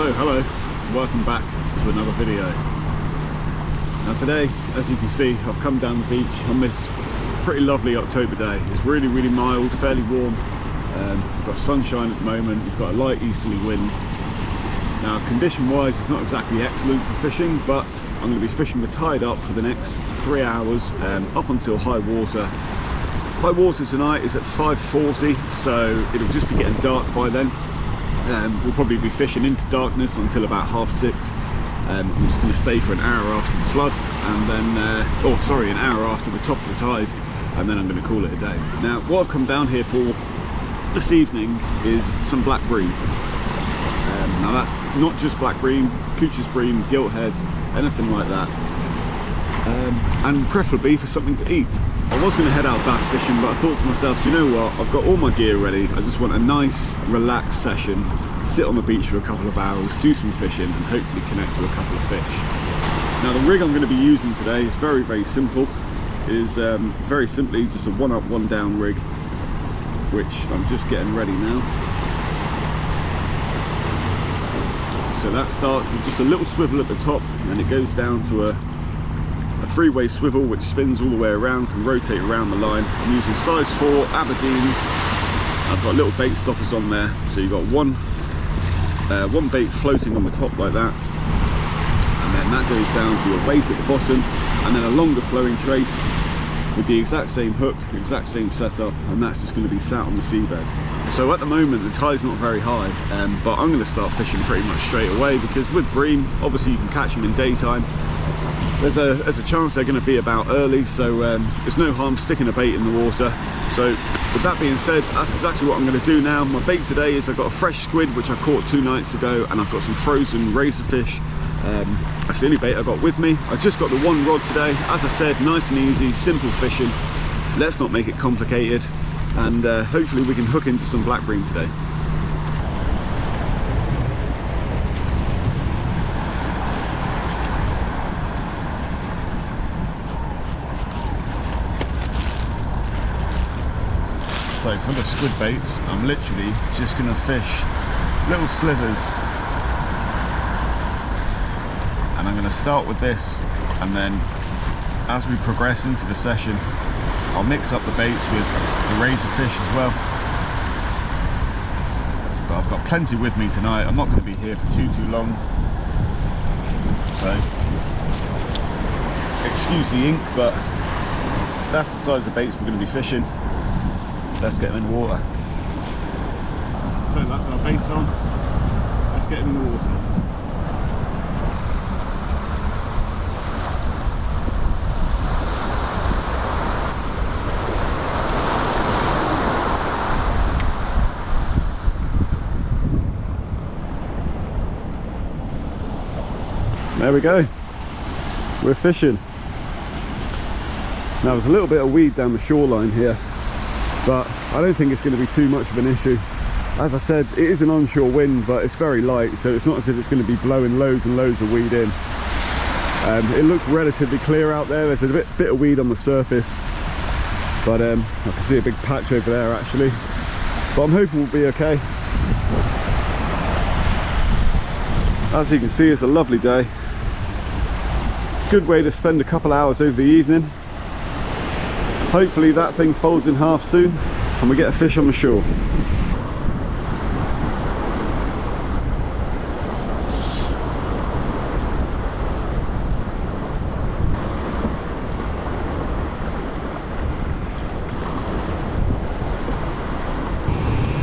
So hello, welcome back to another video. Now today, as you can see, I've come down the beach on this pretty lovely October day. It's really mild, fairly warm. We've got sunshine at the moment, we've got a light easterly wind. Now condition wise it's not exactly excellent for fishing, but I'm going to be fishing with tied up for the next 3 hours up until high water. High water tonight is at 5:40, so it'll just be getting dark by then. We'll probably be fishing into darkness until about 6:30. I'm just going to stay for an hour after the flood, and then, an hour after the top of the tide, and then I'm going to call it a day. Now, what I've come down here for this evening is some black bream. Now that's not just black bream, Couch's bream, gilthead, anything like that, and preferably for something to eat. I was going to head out bass fishing, but I thought to myself, you know what, I've got all my gear ready, I just want a nice relaxed session, sit on the beach for a couple of hours, do some fishing and hopefully connect to a couple of fish. Now the rig I'm going to be using today is very simple. It is very simply just a one up one down rig, which I'm just getting ready now. So that starts with just a little swivel at the top, and then it goes down to a three-way swivel which spins all the way around, can rotate around the line. I'm using size 4 Aberdeens. I've got little bait stoppers on there, so you've got one bait floating on the top like that, and then that goes down to your bait at the bottom, and then a longer flowing trace with the exact same hook, exact same setup, and that's just going to be sat on the seabed. So at the moment the tide's not very high, but I'm going to start fishing pretty much straight away, because with bream obviously you can catch them in daytime. There's a chance they're going to be about early, so there's no harm sticking a bait in the water. So with that being said, that's exactly what I'm going to do now. My bait today is I've got a fresh squid which I caught 2 nights ago, and I've got some frozen razorfish. That's the only bait I got with me. I just got the one rod today. As I said, nice and easy, simple fishing. Let's not make it complicated, and hopefully we can hook into some black bream today. So for the squid baits, I'm literally just going to fish little slivers, and I'm going to start with this, and then as we progress into the session I'll mix up the baits with the razorfish as well. But I've got plenty with me tonight, I'm not going to be here for too long, so excuse the ink, but that's the size of baits we're going to be fishing. Let's get them in the water. So that's our baits on. Let's get them in the water. There we go. We're fishing. Now there's a little bit of weed down the shoreline here, but I don't think it's going to be too much of an issue. As I said, it is an onshore wind, but it's very light, so it's not as if it's going to be blowing loads and loads of weed in. It looks relatively clear out there. There's a bit of weed on the surface, but I can see a big patch over there actually, but I'm hoping we'll be okay. As you can see, it's a lovely day. Good way to spend a couple hours over the evening. Hopefully that thing folds in half soon and we get a fish on the shore.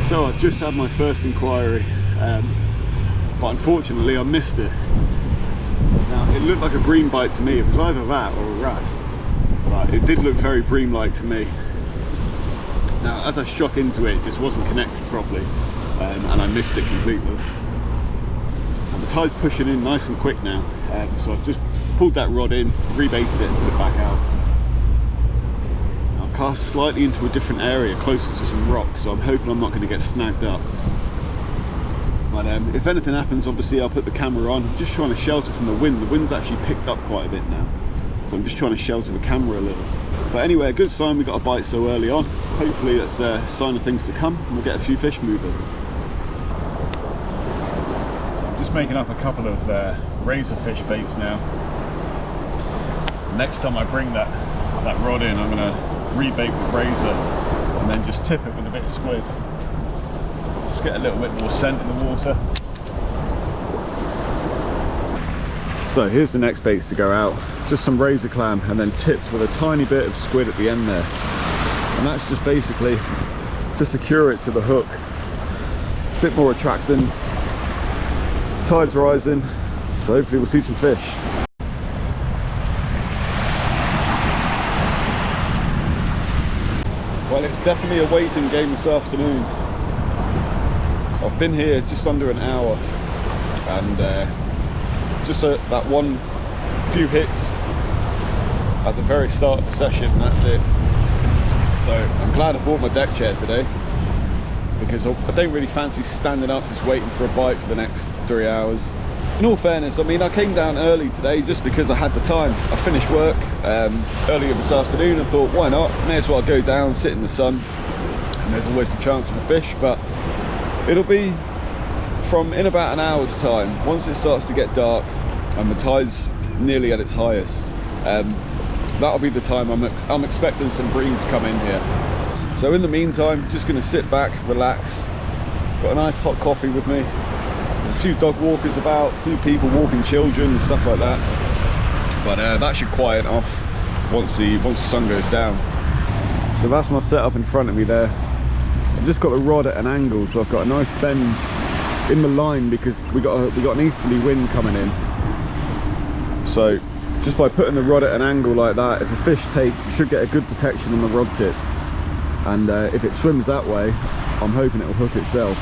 So I've just had my first inquiry, but unfortunately I missed it. Now it looked like a bream bite to me. It was either that or a wrasse. It did look very bream-like to me. Now as I struck into it, it just wasn't connected properly, and I missed it completely. And the tide's pushing in nice and quick now, so I've just pulled that rod in, rebaited it and put it back out. I'll cast slightly into a different area closer to some rocks, so I'm hoping I'm not going to get snagged up. But if anything happens, obviously I'll put the camera on. I'm just trying to shelter from the wind. The wind's actually picked up quite a bit now, so I'm just trying to shelter the camera a little. But anyway, a good sign we got a bite so early on. Hopefully that's a sign of things to come and we'll get a few fish moving. So I'm just just making up a couple of razor fish baits now. Next time I bring that rod in, I'm going to rebait with razor and then just tip it with a bit of squid. Just get a little bit more scent in the water. So here's the next baits to go out. Just some razor clam and then tipped with a tiny bit of squid at the end there. And that's just basically to secure it to the hook. A bit more attracting. Tide's rising, so hopefully we'll see some fish. Well, it's definitely a waiting game this afternoon. I've been here just under an hour and just that few hits at the very start of the session, and that's it. So I'm glad I bought my deck chair today, because I don't really fancy standing up just waiting for a bite for the next 3 hours. In all fairness, I mean, I came down early today just because I had the time. I finished work earlier this afternoon and thought, why not? May as well go down, sit in the sun, and there's always a chance for the fish. But it'll be from in about an hour's time, once it starts to get dark and the tide's nearly at its highest. That'll be the time I'm expecting some bream to come in here. So in the meantime, just going to sit back, relax. Got a nice hot coffee with me. There's a few dog walkers about, a few people walking children and stuff like that. But that should quiet off once the sun goes down. So that's my setup in front of me there. I've just got the rod at an angle, so I've got a nice bend in the line because we got an easterly wind coming in. So just by putting the rod at an angle like that, if a fish takes, you should get a good detection on the rod tip. And if it swims that way, I'm hoping it'll hook itself.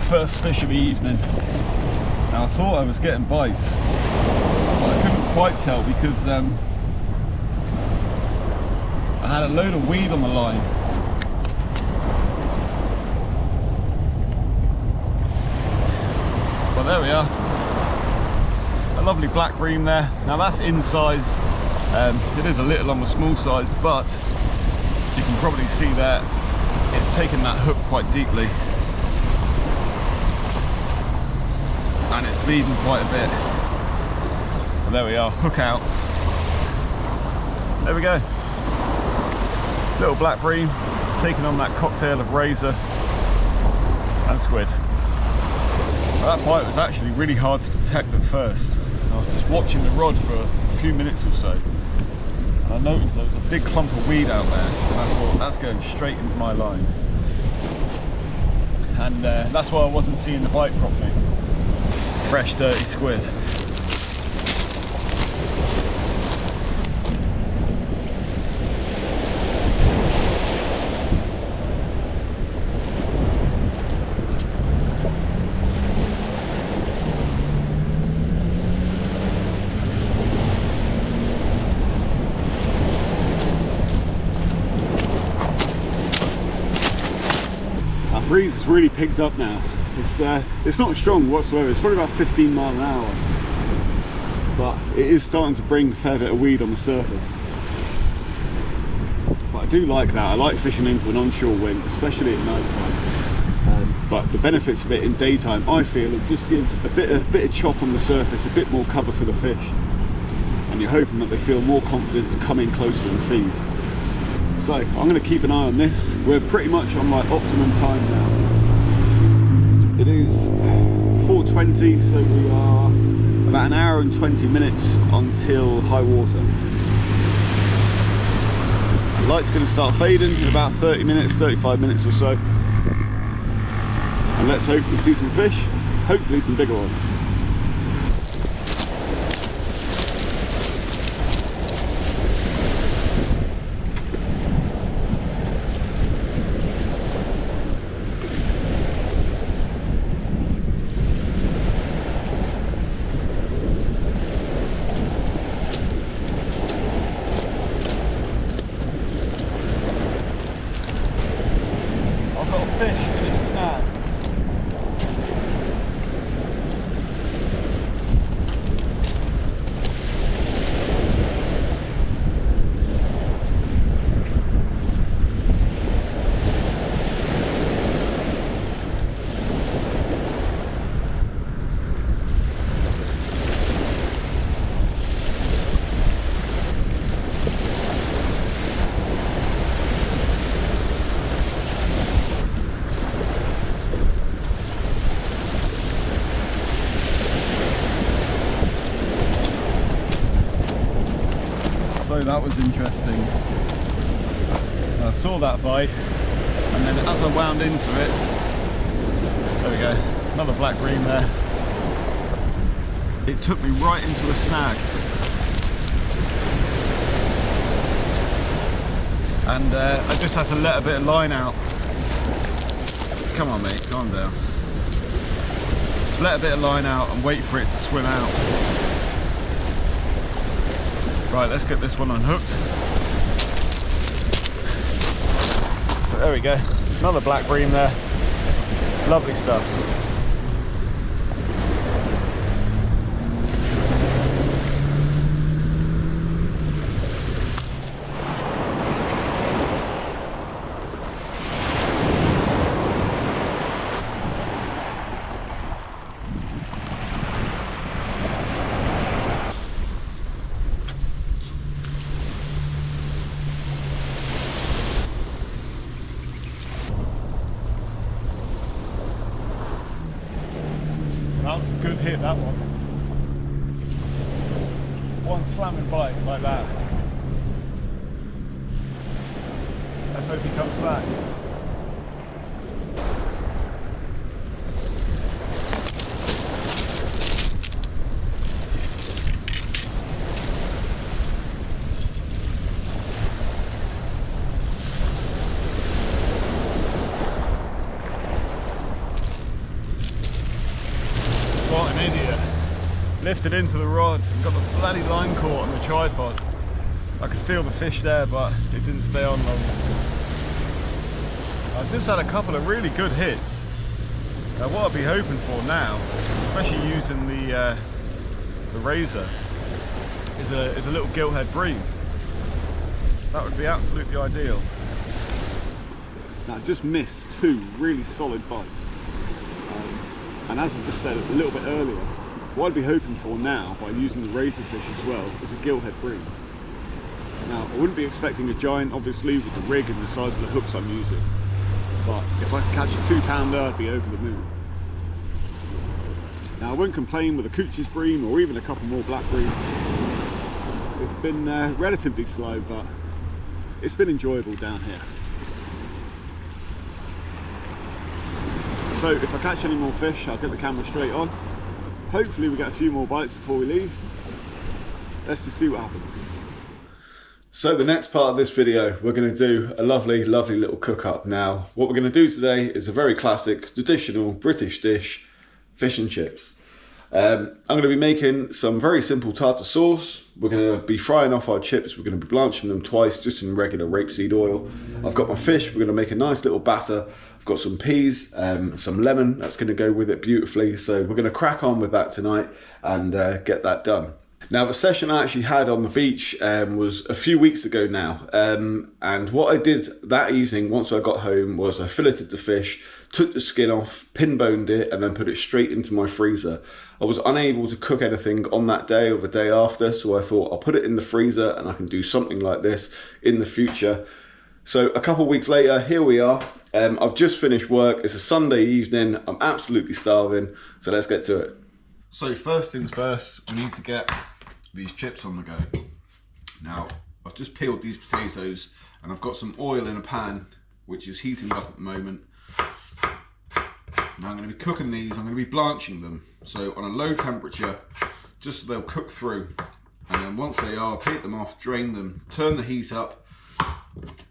First fish of the evening. Now I thought I was getting bites, but I couldn't quite tell because I had a load of weed on the line. But there we are, a lovely black bream there. Now that's in size, it is a little on the small size, but you can probably see that it's taken that hook quite deeply. And it's bleeding quite a bit. And there we are, hook out. There we go. Little black bream taking on that cocktail of razor and squid. Well, that bite was actually really hard to detect at first. I was just watching the rod for a few minutes or so, and I noticed there was a big clump of weed out there, and I thought that's going straight into my line. And that's why I wasn't seeing the bite properly. Fresh dirty squid. That breeze has really picked up now. It's not strong whatsoever, it's probably about 15 miles an hour, but it is starting to bring a fair bit of weed on the surface. But I do like that. I like fishing into an onshore wind, especially at night time. But the benefits of it in daytime, I feel, it just gives a bit of chop on the surface, a bit more cover for the fish, and you're hoping that they feel more confident to come in closer and feed. So I'm going to keep an eye on this. We're pretty much on like optimum time now. It is 4:20, so we are about an hour and 20 minutes until high water. The light's going to start fading in about 30 minutes, 35 minutes or so. And let's hope we see some fish, hopefully some bigger ones. that was interesting. I saw that bite, and then as I wound into it, there we go, another black bream there. It took me right into a snag. And I just had to let a bit of line out. Come on mate, calm down. Just let a bit of line out and wait for it to swim out. Right, let's get this one unhooked. But there we go, another black bream there. Lovely stuff. That was a good hit, that one. One slamming bite like that. Let's hope he comes back. What an idiot. Lifted into the rod and got the bloody line caught on the tripod. I could feel the fish there, but it didn't stay on long. I've just had a couple of really good hits. What I'd be hoping for now, especially using the razor, is a little gillhead bream. That would be absolutely ideal. Now I just missed two really solid bites. And as I just said a little bit earlier, what I'd be hoping for now, by using the razor fish as well, is a gillhead bream. Now, I wouldn't be expecting a giant, obviously, with the rig and the size of the hooks I'm using. But if I could catch a 2-pounder, I'd be over the moon. Now, I won't complain with a Coochie's bream or even a couple more black bream. It's been relatively slow, but it's been enjoyable down here. So if I catch any more fish, I'll get the camera straight on. Hopefully we get a few more bites before we leave. Let's just see what happens. So the next part of this video, we're going to do a lovely little cook up. Now, what we're going to do today is a very classic, traditional British dish, fish and chips. I'm going to be making some very simple tartar sauce. We're going to be frying off our chips. We're going to be blanching them twice, just in regular rapeseed oil. I've got my fish. We're going to make a nice little batter. I've got some peas, some lemon. That's going to go with it beautifully. So we're going to crack on with that tonight and get that done. Now, the session I actually had on the beach was a few weeks ago now. And what I did that evening, once I got home, was I filleted the fish, took the skin off, pin-boned it, and then put it straight into my freezer. I was unable to cook anything on that day or the day after, so I thought I'll put it in the freezer and I can do something like this in the future. So a couple of weeks later, here we are. I've just finished work. It's a Sunday evening. I'm absolutely starving, so let's get to it. So first things first, we need to get these chips on the go. Now, I've just peeled these potatoes and I've got some oil in a pan which is heating up at the moment. Now I'm going to be cooking these, I'm going to be blanching them. So on a low temperature, just so they'll cook through. And then once they are, take them off, drain them, turn the heat up,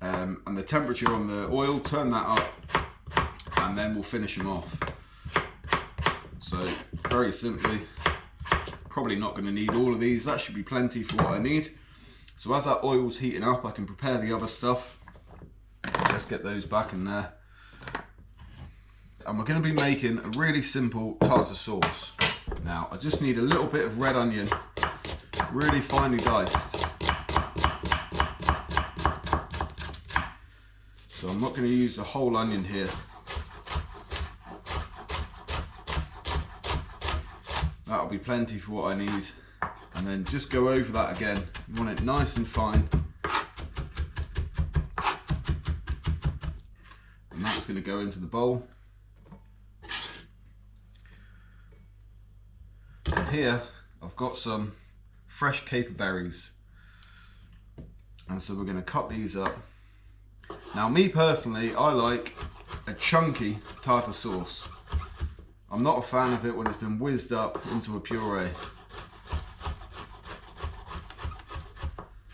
and the temperature on the oil, turn that up, and then we'll finish them off. So very simply, probably not going to need all of these. That should be plenty for what I need. So as that oil's heating up, I can prepare the other stuff. Let's get those back in there. And we're going to be making a really simple tartar sauce. Now, I just need a little bit of red onion, really finely diced. So I'm not going to use the whole onion here. That'll be plenty for what I need. And then just go over that again. You want it nice and fine. And that's going to go into the bowl. And here I've got some fresh caper berries. And so we're going to cut these up. Now me personally, I like a chunky tartar sauce. I'm not a fan of it when it's been whizzed up into a puree.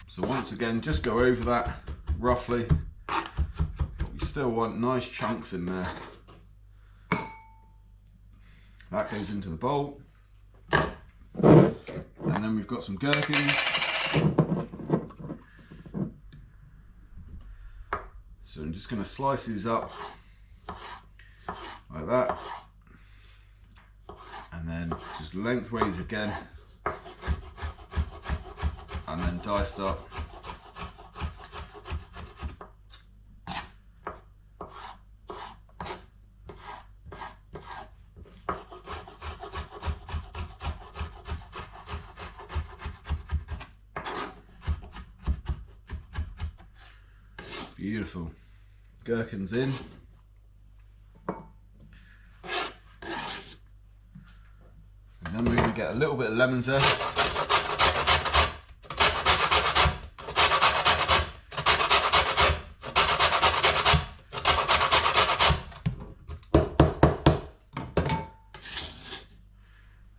So once again, just go over that roughly. But we still want nice chunks in there. That goes into the bowl. And then we've got some gherkins. So I'm just going to slice these up like that. And then just lengthways again. And then diced up. Beautiful. Gherkins in. And then we're going to get a little bit of lemon zest.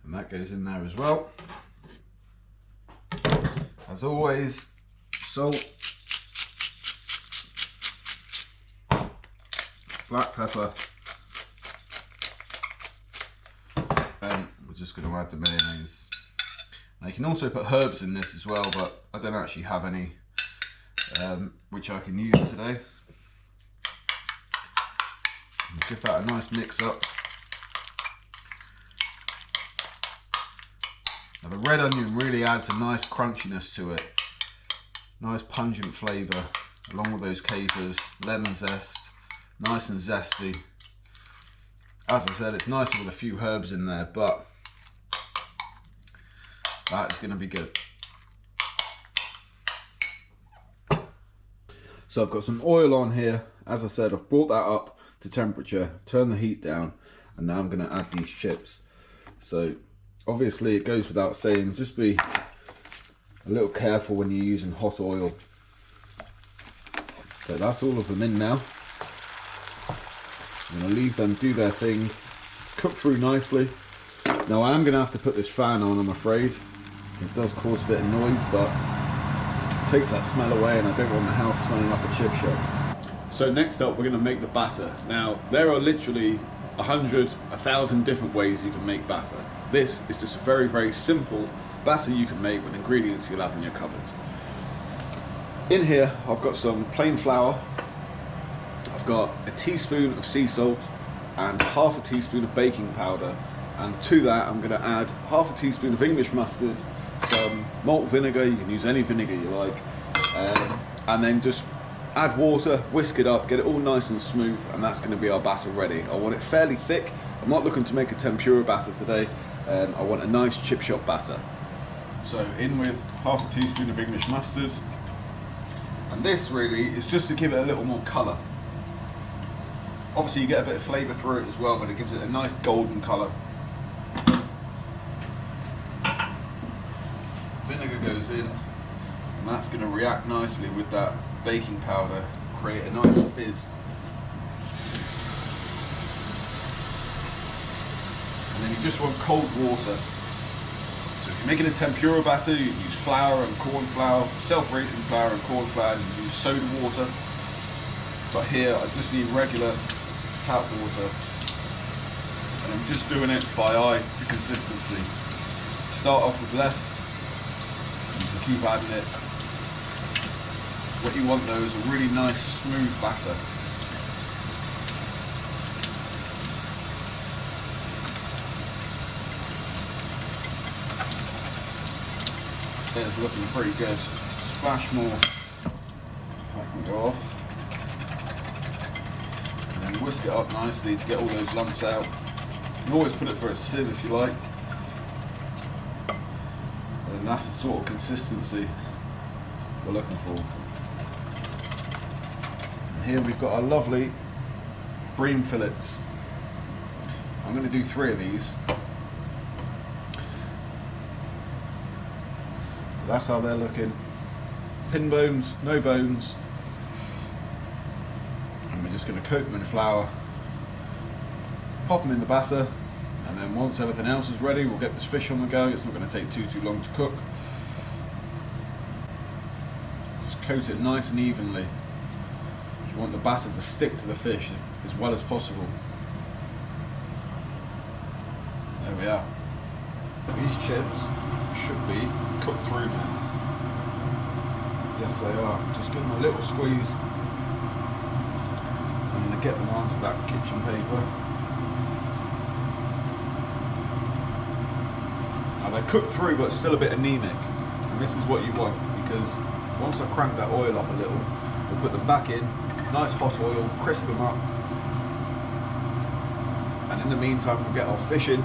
And that goes in there as well. As always, salt. Black pepper, and we're just going to add the mayonnaise. Now you can also put herbs in this as well, but I don't actually have any which I can use today. And give that a nice mix up. Now the red onion really adds a nice crunchiness to it, nice pungent flavour along with those capers, lemon zest. Nice and zesty. As I said, it's nicer with a few herbs in there, but that is going to be good. So I've got some oil on here. As I said, I've brought that up to temperature, turn the heat down, and now I'm going to add these chips. So obviously it goes without saying, just be a little careful when you're using hot oil. So that's all of them in now. I'm going to leave them do their thing, cook through nicely. Now I am going to have to put this fan on, I'm afraid. It does cause a bit of noise, but it takes that smell away, and I don't want the house smelling like a chip shop. So next up, we're going to make the batter. Now there are literally 100, 1,000 different ways you can make batter. This is just a very, very simple batter you can make with ingredients you'll have in your cupboard. In here I've got some plain flour. I've got a teaspoon of sea salt and half a teaspoon of baking powder, and to that I'm going to add half a teaspoon of English mustard, some malt vinegar, you can use any vinegar you like, and then just add water, whisk it up, get it all nice and smooth, and that's going to be our batter ready. I want it fairly thick. I'm not looking to make a tempura batter today. I want a nice chip shop batter. So in with half a teaspoon of English mustard, and this really is just to give it a little more colour. Obviously you get a bit of flavour through it as well, but it gives it a nice golden colour. Vinegar goes in, and that's going to react nicely with that baking powder, create a nice fizz. And then you just want cold water. So if you're making a tempura batter, you can use flour and corn flour, self-raising flour and corn flour, you can use soda water. But here I just need regular tap water, and I'm just doing it by eye to consistency. Start off with less, and you can keep adding it. What you want though is a really nice smooth batter. It's looking pretty good. Splash more, that can go off. Whisk it up nicely to get all those lumps out. You can always put it through a sieve if you like. And that's the sort of consistency we're looking for. And here we've got our lovely bream fillets. I'm going to do 3 of these. That's how they're looking. pin bones, no bones. And we're just going to coat them in flour, pop them in the batter, and then once everything else is ready, we'll get this fish on the go. It's not going to take too long to cook. Just coat it nice and evenly. You want the batter to stick to the fish as well as possible. There we are. These chips should be cooked through now. Yes, they are. Just give them a little squeeze. I'm going to get them onto that kitchen paper. Now they're cooked through but still a bit anemic. And this is what you want, because once I crank that oil up a little, we'll put them back in, nice hot oil, crisp them up. And in the meantime we'll get our fish in.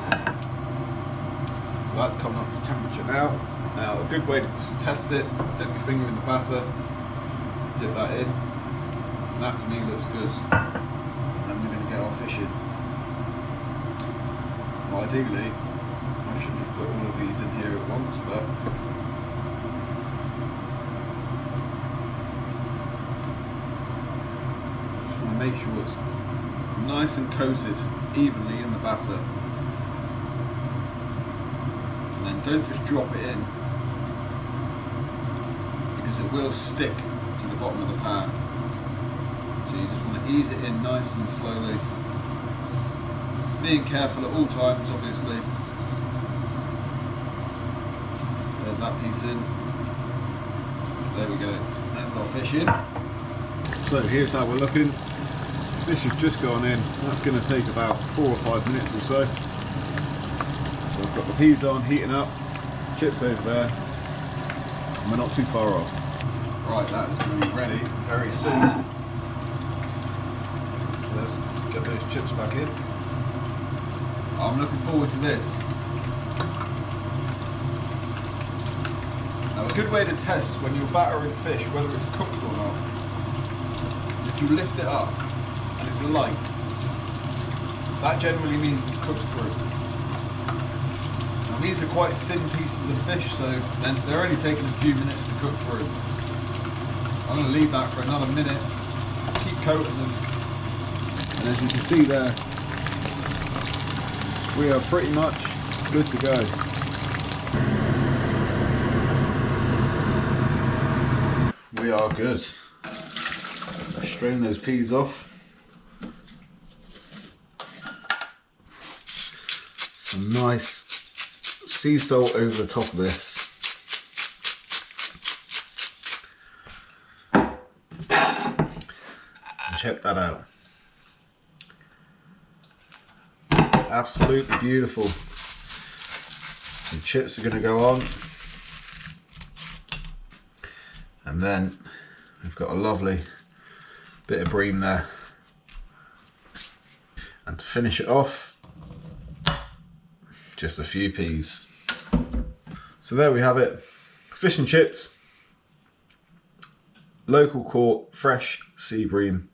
So that's coming up to temperature now. Now a good way to test it, dip your finger in the batter, dip that in, and that to me looks good. And then we're going to get our fish in. Well, ideally, I shouldn't have put all of these in here at once, but just want to make sure it's nice and coated evenly in the batter. And then don't just drop it in, because it will stick to the bottom of the pan. So you just want to ease it in nice and slowly, being careful at all times, obviously. There's that piece in. There we go. That's our fish in. So here's how we're looking. Fish has just gone in. That's going to take about 4 or 5 minutes or so. So I've got the peas on, heating up, chips over there, and we're not too far off. Right, that is going to be ready very soon. So let's get those chips back in. I'm looking forward to this. Now a good way to test when you're battering fish whether it's cooked or not is if you lift it up and it's light. That generally means it's cooked through. Now these are quite thin pieces of fish, so then they're only taking a few minutes to cook through. I'm going to leave that for another minute, keep coating them, and as you can see there, we are pretty much good to go. We are good. Strain those peas off. Some nice sea salt over the top of this. And check that out. Absolutely beautiful. The chips are going to go on. And then we've got a lovely bit of bream there. And to finish it off, just a few peas. So there we have it. Fish and chips. Local caught, fresh sea bream.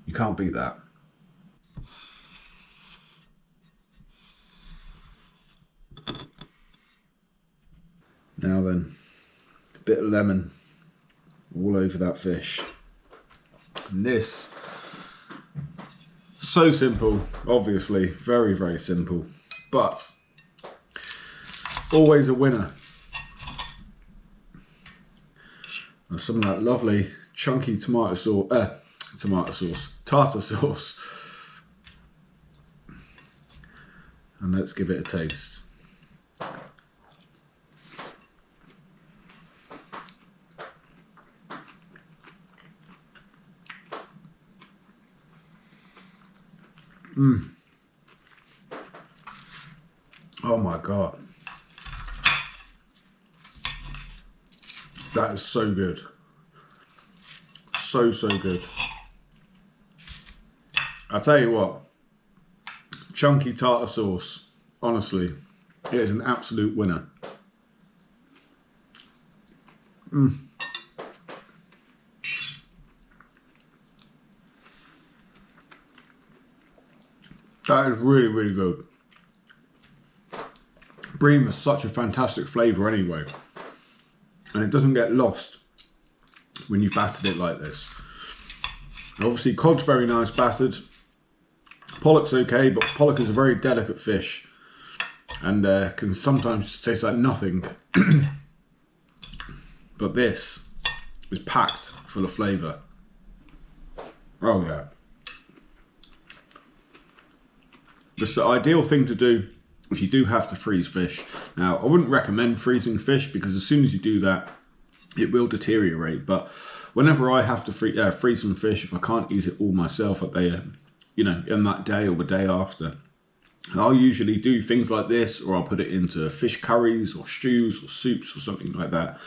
You can't beat that. Now then, a bit of lemon all over that fish. And this, so simple, obviously, very, very simple, but always a winner. And some of that lovely chunky tartar sauce. And let's give it a taste. Oh my God. That is so good. So good. I tell you what, chunky tartar sauce, honestly, it is an absolute winner. That is really, really good. Bream is such a fantastic flavour anyway, and it doesn't get lost when you've battered it like this. Obviously cod's very nice battered. Pollock's okay, but pollock is a very delicate fish and can sometimes taste like nothing. But this is packed full of flavour. Oh yeah. Just the ideal thing to do if you do have to freeze fish. Now, I wouldn't recommend freezing fish because as soon as you do that, it will deteriorate. But whenever I have to freeze some fish, if I can't eat it all myself at the, in that day or the day after, I'll usually do things like this, or I'll put it into fish curries or stews or soups or something like that,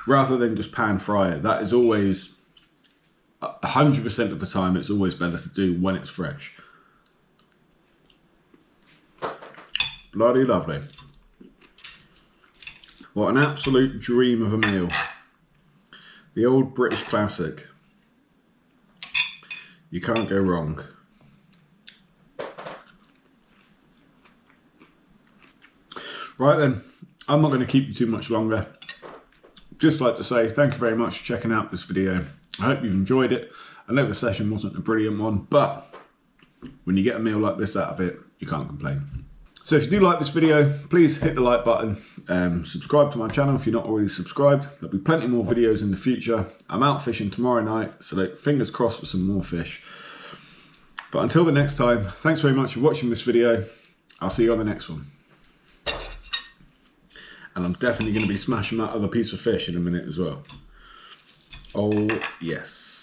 rather than just pan fry it. That is always 100% of the time. It's always better to do when it's fresh. Bloody lovely. What an absolute dream of a meal. The old British classic. You can't go wrong. Right then, I'm not going to keep you too much longer. Just like to say thank you very much for checking out this video. I hope you've enjoyed it. I know the session wasn't a brilliant one, but when you get a meal like this out of it, you can't complain. So if you do like this video, please hit the like button, subscribe to my channel if you're not already subscribed. There'll be plenty more videos in the future. I'm out fishing tomorrow night, so fingers crossed for some more fish. But until the next time, thanks very much for watching this video. I'll see you on the next one. And I'm definitely going to be smashing that other piece of fish in a minute as well. Oh yes.